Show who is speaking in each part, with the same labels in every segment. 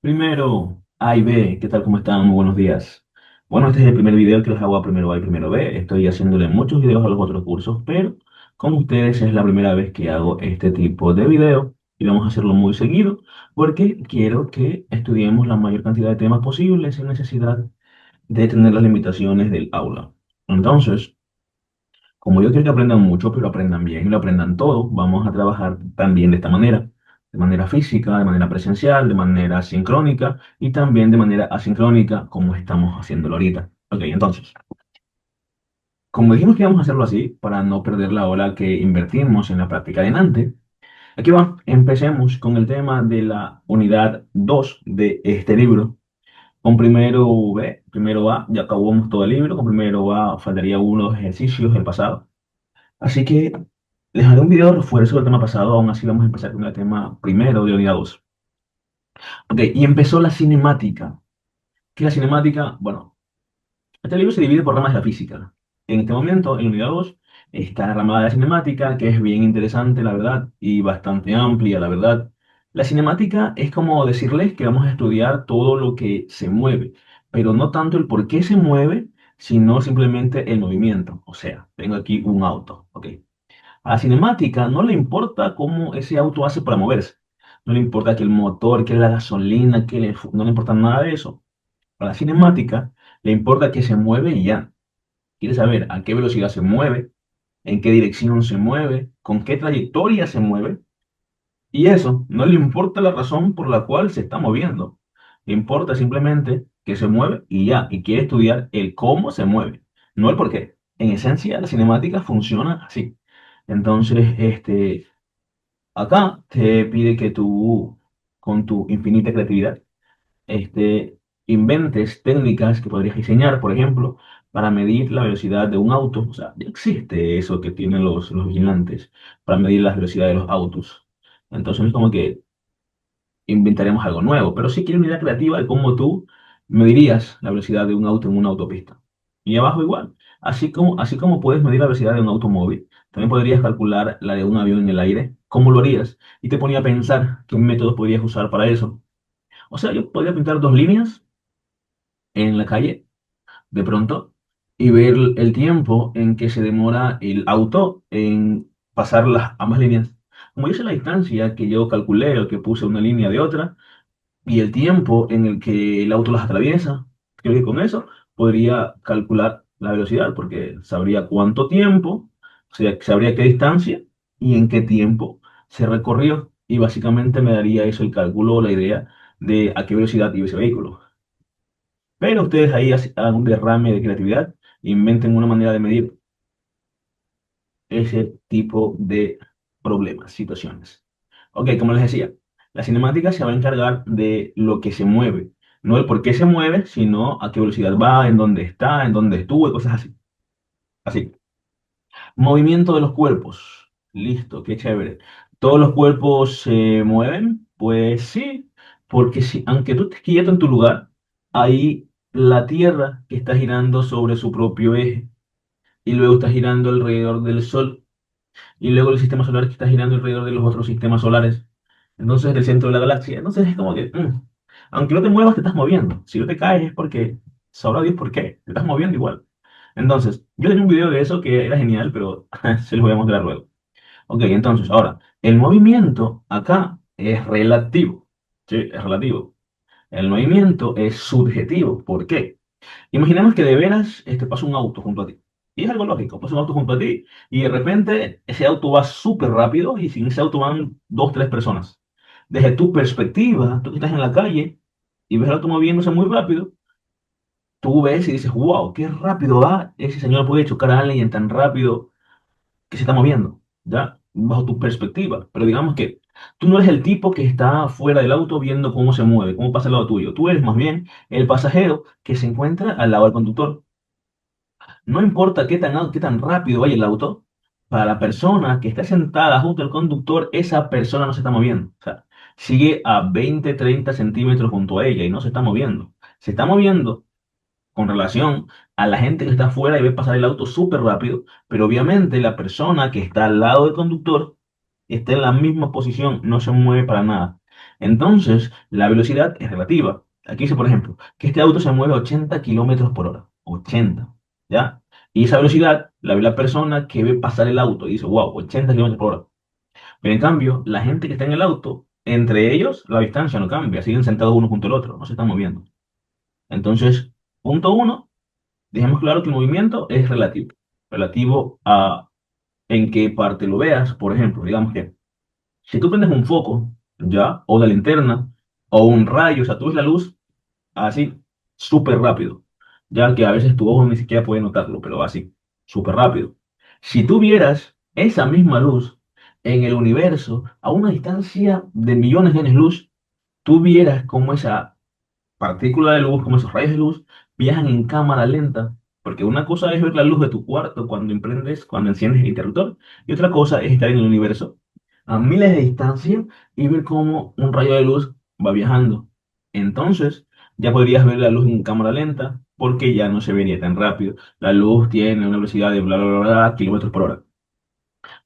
Speaker 1: Primero, A y B, ¿qué tal? ¿Cómo están? Muy buenos días. Bueno, este es el primer video que les hago a primero A y primero B. Estoy haciéndole muchos videos a los otros cursos, pero con ustedes es la primera vez que hago este tipo de video y vamos a hacerlo muy seguido porque quiero que estudiemos la mayor cantidad de temas posibles sin necesidad de tener las limitaciones del aula. Entonces, como yo quiero que aprendan mucho, pero aprendan bien y lo aprendan todo, vamos a trabajar también de manera física, de manera presencial, de manera sincrónica y también de manera asincrónica, como estamos haciéndolo ahorita. Ok, entonces, como dijimos que íbamos a hacerlo así, para no perder la hora que invertimos en la práctica de Nante, aquí va, empecemos con el tema de la unidad 2 de este libro. Con primero B, primero A, ya acabamos todo el libro, con primero A faltaría unos ejercicios del pasado. Así que les haré un video de refuerzo del tema pasado, aún así vamos a empezar con el tema primero de unidad 2. Ok, y empezó la cinemática. ¿Qué es la cinemática? Bueno, este libro se divide por ramas de la física. En este momento, en unidad 2, está la rama de la cinemática, que es bien interesante, la verdad, y bastante amplia, la verdad. La cinemática es como decirles que vamos a estudiar todo lo que se mueve, pero no tanto el por qué se mueve, sino simplemente el movimiento. O sea, tengo aquí un auto, ¿ok? A la cinemática no le importa cómo ese auto hace para moverse. No le importa que el motor, que la gasolina, no le importa nada de eso. A la cinemática le importa que se mueve y ya. Quiere saber a qué velocidad se mueve, en qué dirección se mueve, con qué trayectoria se mueve. Y eso no le importa la razón por la cual se está moviendo. Le importa simplemente que se mueve y ya. Y quiere estudiar el cómo se mueve, no el por qué. En esencia, la cinemática funciona así. Entonces, acá te pide que tú, con tu infinita creatividad, este, inventes técnicas que podrías diseñar, por ejemplo, para medir la velocidad de un auto. O sea, ya existe eso que tienen los vigilantes para medir la velocidad de los autos. Entonces, no es como que inventaremos algo nuevo, pero sí quiero una idea creativa de cómo tú medirías la velocidad de un auto en una autopista. Y abajo igual, así como puedes medir la velocidad de un automóvil, también podrías calcular la de un avión en el aire. ¿Cómo lo harías? Y te ponía a pensar qué métodos podrías usar para eso. O sea, yo podría pintar dos líneas en la calle, de pronto, y ver el tiempo en que se demora el auto en pasar las ambas líneas. Como yo sé la distancia que yo calculé o que puse una línea de otra, y el tiempo en el que el auto las atraviesa. Creo que con eso podría calcular la velocidad, porque sabría cuánto tiempo, o sea, sabría qué distancia y en qué tiempo se recorrió. Y básicamente me daría eso el cálculo o la idea de a qué velocidad iba ese vehículo. Pero ustedes ahí hagan un derrame de creatividad, inventen una manera de medir ese tipo de problemas, situaciones. Ok, como les decía, la cinemática se va a encargar de lo que se mueve, no el por qué se mueve, sino a qué velocidad va, en dónde estuvo y cosas así. Así. Movimiento de los cuerpos. Listo, qué chévere. ¿Todos los cuerpos se mueven? Pues sí, porque si, aunque tú estés quieto en tu lugar, hay la Tierra que está girando sobre su propio eje y luego está girando alrededor del Sol y luego el sistema solar que está girando alrededor de los otros sistemas solares. Entonces, del centro de la galaxia. Entonces es como que, aunque no te muevas, te estás moviendo. Si no te caes es porque, sabrá Dios por qué, te estás moviendo igual. Entonces, yo tenía un video de eso que era genial, pero se los voy a mostrar luego. Ok, entonces, ahora, el movimiento acá es relativo. Sí, es relativo. El movimiento es subjetivo. ¿Por qué? Imaginemos que de veras pasa un auto junto a ti. Y es algo lógico, pasa un auto junto a ti y de repente ese auto va súper rápido y sin ese auto van dos, tres personas. Desde tu perspectiva, tú que estás en la calle y ves el auto moviéndose muy rápido, tú ves y dices, wow, qué rápido va. Ese señor puede chocar a alguien tan rápido que se está moviendo, ¿ya? Bajo tu perspectiva. Pero digamos que tú no eres el tipo que está fuera del auto viendo cómo se mueve, cómo pasa al lado tuyo. Tú eres más bien el pasajero que se encuentra al lado del conductor. No importa qué tan rápido vaya el auto, para la persona que está sentada junto al conductor, esa persona no se está moviendo. O sea, sigue a 20, 30 centímetros junto a ella y no se está moviendo. Se está moviendo con relación a la gente que está afuera y ve pasar el auto súper rápido, pero obviamente la persona que está al lado del conductor está en la misma posición, no se mueve para nada. Entonces, la velocidad es relativa. Aquí dice, por ejemplo, que este auto se mueve a 80 kilómetros por hora. 80, ¿ya? Y esa velocidad la ve la persona que ve pasar el auto y dice, wow, 80 kilómetros por hora. Pero en cambio, la gente que está en el auto, entre ellos, la distancia no cambia, siguen sentados uno junto al otro, no se están moviendo. Entonces, punto uno, dejemos claro que el movimiento es relativo. Relativo a en qué parte lo veas. Por ejemplo, digamos que si tú prendes un foco, ¿ya? O la linterna, o un rayo, o sea, tú ves la luz así, súper rápido, ya que a veces tu ojo ni siquiera puede notarlo, pero así, súper rápido. Si tú vieras esa misma luz en el universo a una distancia de millones de años luz, tú vieras cómo esa partículas de luz, como esos rayos de luz, viajan en cámara lenta, porque una cosa es ver la luz de tu cuarto cuando enciendes el interruptor, y otra cosa es estar en el universo a miles de distancia y ver cómo un rayo de luz va viajando. Entonces, ya podrías ver la luz en cámara lenta, porque ya no se vería tan rápido. La luz tiene una velocidad de bla, bla, bla, bla, kilómetros por hora.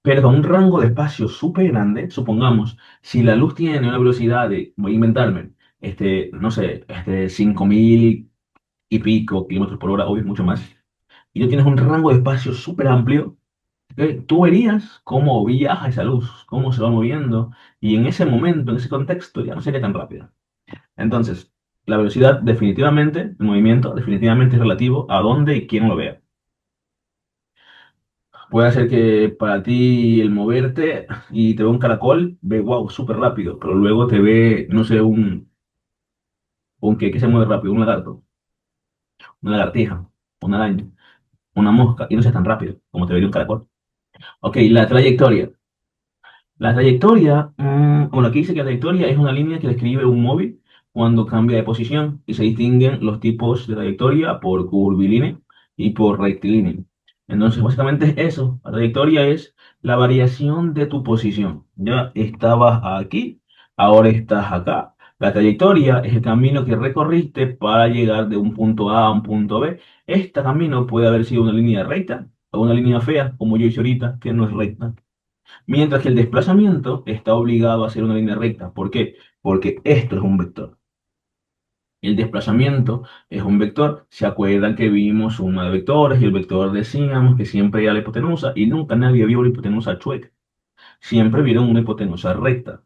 Speaker 1: Pero con un rango de espacio súper grande, supongamos, si la luz tiene una velocidad de, voy a inventarme, no sé, 5000 y pico kilómetros por hora, obvio es mucho más, y tú tienes un rango de espacio súper amplio, tú verías cómo viaja esa luz, cómo se va moviendo, y en ese momento, en ese contexto, ya no sería tan rápida. Entonces, la velocidad definitivamente, el movimiento definitivamente es relativo a dónde y quién lo vea. Puede ser que para ti el moverte y te ve un caracol, ve wow, súper rápido, pero luego te ve, no sé, un que se mueve rápido, un lagarto, una lagartija, una araña, una mosca, y no sea tan rápido como te vería un caracol. Ok, la trayectoria. La trayectoria, bueno, aquí dice que la trayectoria es una línea que describe un móvil cuando cambia de posición y se distinguen los tipos de trayectoria por curvilínea y por rectilínea. Entonces, básicamente es eso. La trayectoria es la variación de tu posición. Ya estabas aquí, ahora estás acá. La trayectoria es el camino que recorriste para llegar de un punto A a un punto B. Este camino puede haber sido una línea recta o una línea fea, como yo hice ahorita, que no es recta. Mientras que el desplazamiento está obligado a ser una línea recta. ¿Por qué? Porque esto es un vector. El desplazamiento es un vector. ¿Se acuerdan que vimos suma de vectores y el vector decíamos que siempre era la hipotenusa y nunca nadie vio la hipotenusa chueca? Siempre vieron una hipotenusa recta.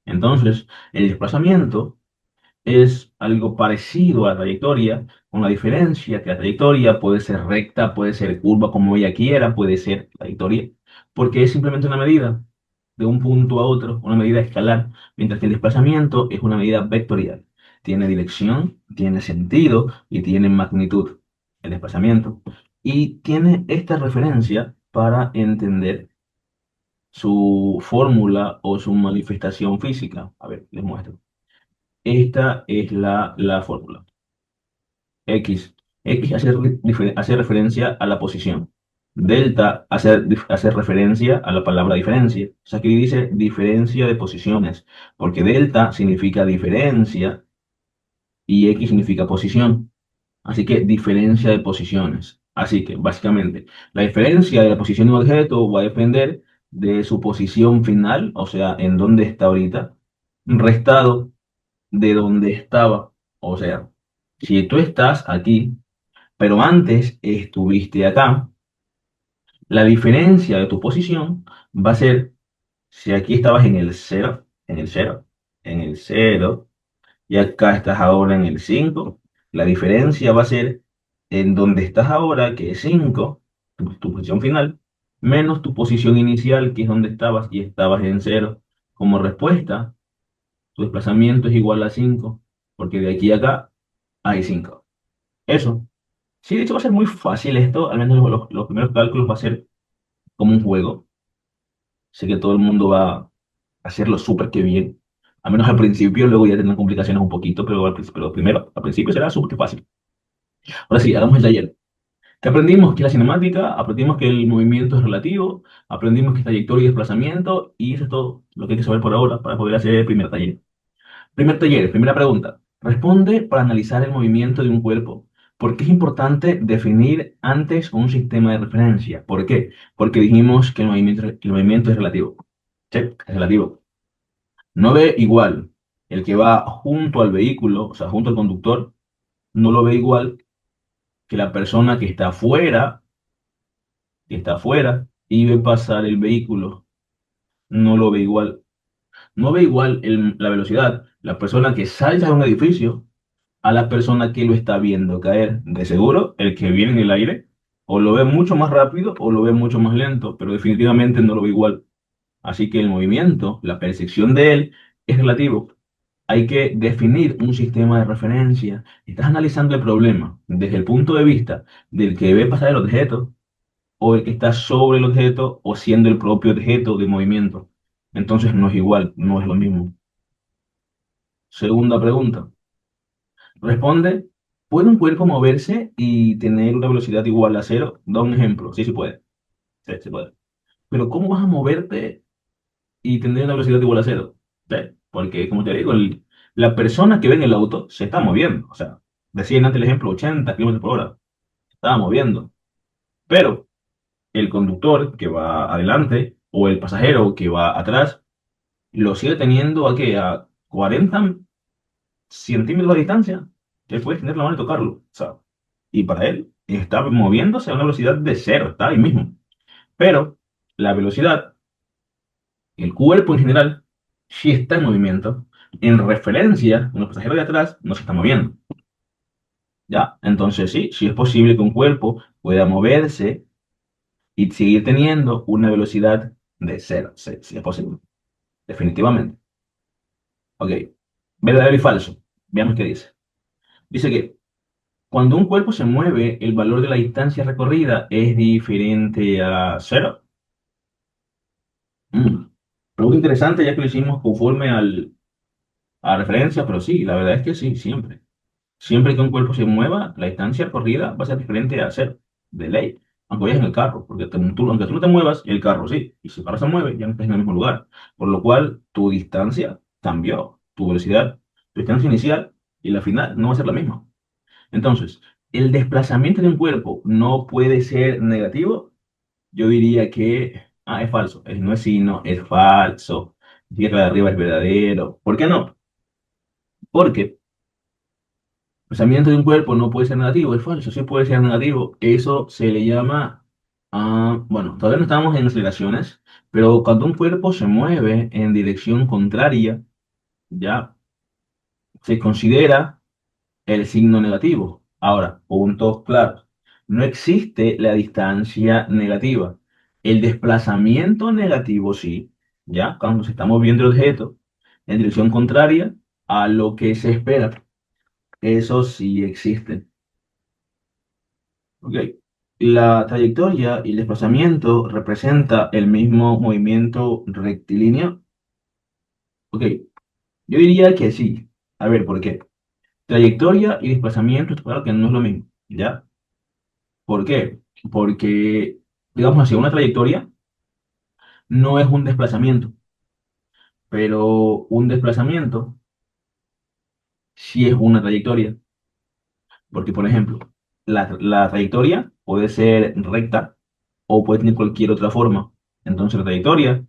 Speaker 1: Entonces, el desplazamiento es algo parecido a la trayectoria, con la diferencia que la trayectoria puede ser recta, puede ser curva como ella quiera, puede ser trayectoria, porque es simplemente una medida de un punto a otro, una medida escalar, mientras que el desplazamiento es una medida vectorial. Tiene dirección, tiene sentido y tiene magnitud, el desplazamiento. Y tiene esta referencia para entender su fórmula o su manifestación física. A ver, les muestro. Esta es la fórmula. X. X hace referencia a la posición. Delta hace referencia a la palabra diferencia. O sea, aquí dice diferencia de posiciones, porque delta significa diferencia y X significa posición. Así que diferencia de posiciones. Así que, básicamente, la diferencia de la posición de un objeto va a depender de su posición final, o sea, en dónde está ahorita, restado de donde estaba. O sea, si tú estás aquí, pero antes estuviste acá, la diferencia de tu posición va a ser, si aquí estabas en el cero, en el cero, en el cero, y acá estás ahora en el 5, la diferencia va a ser en donde estás ahora, que es 5, tu posición final, menos tu posición inicial, que es donde estabas, y estabas en cero. Como respuesta, tu desplazamiento es igual a 5 porque de aquí a acá hay 5. Eso. Sí, de hecho va a ser muy fácil esto, al menos los primeros cálculos va a ser como un juego. Sé que todo el mundo va a hacerlo súper que bien. Al menos al principio, luego ya tendrán complicaciones un poquito, pero, pero primero, al principio será súper fácil. Ahora sí, hagamos el taller. ¿Qué aprendimos? Que la cinemática, aprendimos que el movimiento es relativo, aprendimos que trayectoria y desplazamiento, y eso es todo lo que hay que saber por ahora para poder hacer el primer taller. Primer taller, primera pregunta. Responde para analizar el movimiento de un cuerpo. ¿Por qué es importante definir antes un sistema de referencia? ¿Por qué? Porque dijimos que el movimiento es relativo. Sí, es relativo. No ve igual. El que va junto al vehículo, o sea, junto al conductor, no lo ve igual que la persona que está afuera y ve pasar el vehículo, no lo ve igual. No ve igual la velocidad, la persona que salta de un edificio a la persona que lo está viendo caer. De seguro, el que viene en el aire o lo ve mucho más rápido o lo ve mucho más lento, pero definitivamente no lo ve igual. Así que el movimiento, la percepción de él es relativo. Hay que definir un sistema de referencia. Estás analizando el problema desde el punto de vista del que ve pasar el objeto o el que está sobre el objeto o siendo el propio objeto de movimiento. Entonces no es igual, no es lo mismo. Segunda pregunta. Responde, ¿puede un cuerpo moverse y tener una velocidad igual a cero? Da un ejemplo. Sí, sí puede. Sí, sí puede. Pero ¿cómo vas a moverte y tener una velocidad igual a cero? Sí, porque, como te digo, la persona que ve en el auto se está moviendo. O sea, decían antes el ejemplo 80 kilómetros por hora. Se estaba moviendo. Pero el conductor que va adelante o el pasajero que va atrás lo sigue teniendo a qué, a 40 centímetros de distancia. Él puede extender la mano y tocarlo. O sea, y para él está moviéndose a una velocidad de cero, está ahí mismo. Pero la velocidad, el cuerpo en general, sí está en movimiento. En referencia, con los pasajeros de atrás no se está moviendo. ¿Ya? Entonces sí, sí es posible que un cuerpo pueda moverse y seguir teniendo una velocidad de cero. Sí, sí es posible. Definitivamente. Ok. Verdadero y falso. Veamos qué dice. Dice que cuando un cuerpo se mueve, el valor de la distancia recorrida es diferente a cero. Mm. Pregunta interesante, ya que lo hicimos conforme a referencia, pero sí, la verdad es que sí, siempre. Siempre que un cuerpo se mueva, la distancia recorrida va a ser diferente a cero, de ley. Aunque vayas en el carro, porque aunque tú no te muevas, el carro sí. Y si el carro se mueve, ya no estás en el mismo lugar. Por lo cual, tu distancia cambió, tu velocidad, tu distancia inicial y la final no va a ser la misma. Entonces, el desplazamiento de un cuerpo no puede ser negativo. Yo diría que, es falso. No es sí, no, es falso. Dice que la de arriba es verdadero. ¿Por qué no? Porque el desplazamiento de un cuerpo no puede ser negativo, es falso, sí puede ser negativo. Eso se le llama, bueno, todavía no estamos en aceleraciones, pero cuando un cuerpo se mueve en dirección contraria, ya se considera el signo negativo. Ahora, puntos claros. No existe la distancia negativa. El desplazamiento negativo sí, ¿ya? Cuando se está moviendo el objeto en dirección contraria a lo que se espera. Eso sí existe. Ok. La trayectoria y el desplazamiento representa el mismo movimiento rectilíneo. Ok. Yo diría que sí. A ver, ¿por qué? Trayectoria y desplazamiento, claro que no es lo mismo, ¿ya? ¿Por qué? Porque, digamos así, una trayectoria no es un desplazamiento, pero un desplazamiento sí es una trayectoria. Porque, por ejemplo, la trayectoria puede ser recta o puede tener cualquier otra forma. Entonces, la trayectoria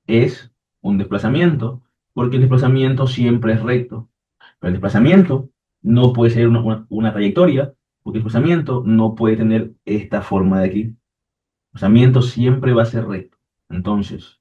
Speaker 1: es un desplazamiento, porque el desplazamiento siempre es recto. Pero el desplazamiento no puede ser una trayectoria, porque el desplazamiento no puede tener esta forma de aquí. El desplazamiento siempre va a ser recto. Entonces,